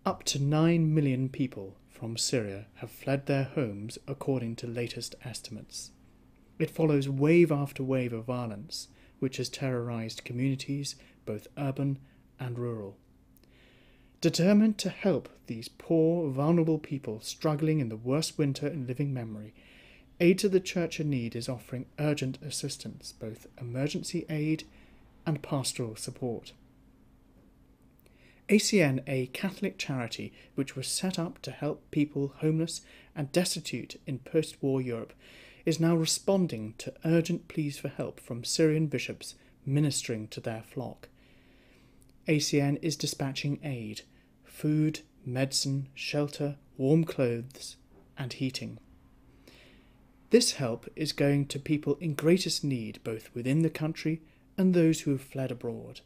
Up to 9 million people from Syria have fled their homes according to latest estimates. It follows wave after wave of violence, which has terrorized communities, both urban and rural. Determined to help these poor, vulnerable people struggling in the worst winter in living memory, Aid to the Church in Need is offering urgent assistance, both emergency aid and pastoral support. ACN, a Catholic charity which was set up to help people homeless and destitute in post-war Europe, is now responding to urgent pleas for help from Syrian bishops ministering to their flock. ACN is dispatching aid, food, medicine, shelter, warm clothes, and heating. This help is going to people in greatest need both within the country and those who have fled abroad.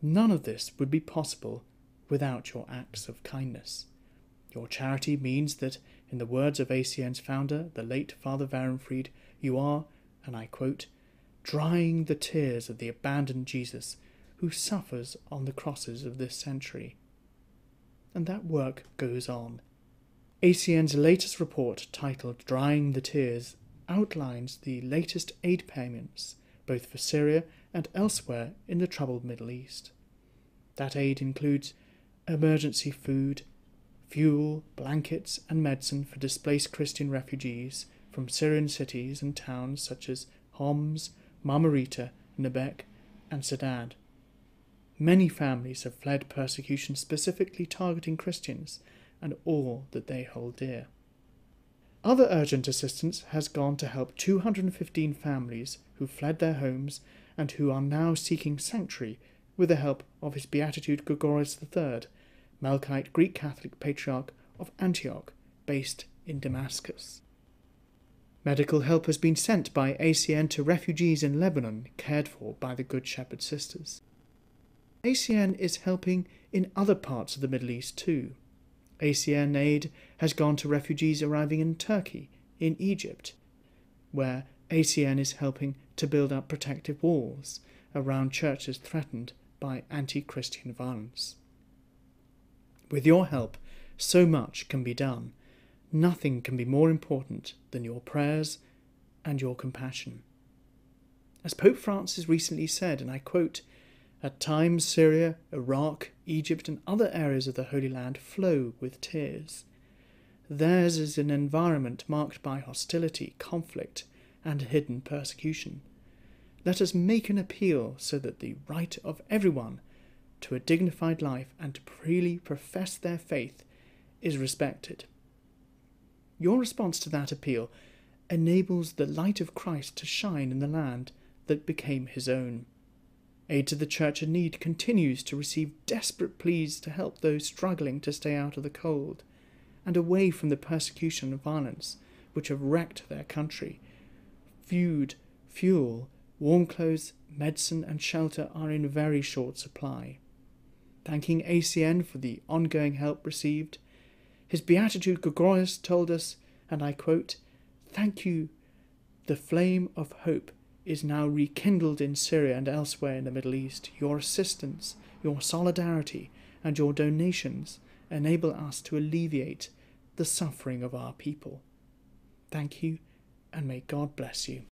None of this would be possible without your acts of kindness. Your charity means that, in the words of ACN's founder, the late Father Varenfried, you are, and I quote, drying the tears of the abandoned Jesus who suffers on the crosses of this century. And that work goes on. ACN's latest report, titled Drying the Tears, outlines the latest aid payments, both for Syria and elsewhere in the troubled Middle East. That aid includes emergency food, fuel, blankets and medicine for displaced Christian refugees from Syrian cities and towns such as Homs, Marmarita, Nebek and Saddad. Many families have fled persecution specifically targeting Christians and all that they hold dear. Other urgent assistance has gone to help 215 families who fled their homes and who are now seeking sanctuary with the help of His Beatitude Gregorius III, Melkite Greek Catholic Patriarch of Antioch, based in Damascus. Medical help has been sent by ACN to refugees in Lebanon cared for by the Good Shepherd Sisters. ACN is helping in other parts of the Middle East too. ACN aid has gone to refugees arriving in Turkey, in Egypt, where ACN is helping to build up protective walls around churches threatened by anti-Christian violence. With your help, so much can be done. Nothing can be more important than your prayers and your compassion. As Pope Francis recently said, and I quote, "At times Syria, Iraq, Egypt and other areas of the Holy Land flow with tears. Theirs is an environment marked by hostility, conflict and hidden persecution. Let us make an appeal so that the right of everyone to a dignified life and to freely profess their faith is respected." Your response to that appeal enables the light of Christ to shine in the land that became his own. Aid to the Church in Need continues to receive desperate pleas to help those struggling to stay out of the cold and away from the persecution and violence which have wrecked their country. Food, fuel, warm clothes, medicine and shelter are in very short supply. Thanking ACN for the ongoing help received, His Beatitude Gregorius told us, and I quote, "Thank you, the flame of hope is now rekindled in Syria and elsewhere in the Middle East. Your assistance, your solidarity, and your donations enable us to alleviate the suffering of our people. Thank you, and may God bless you."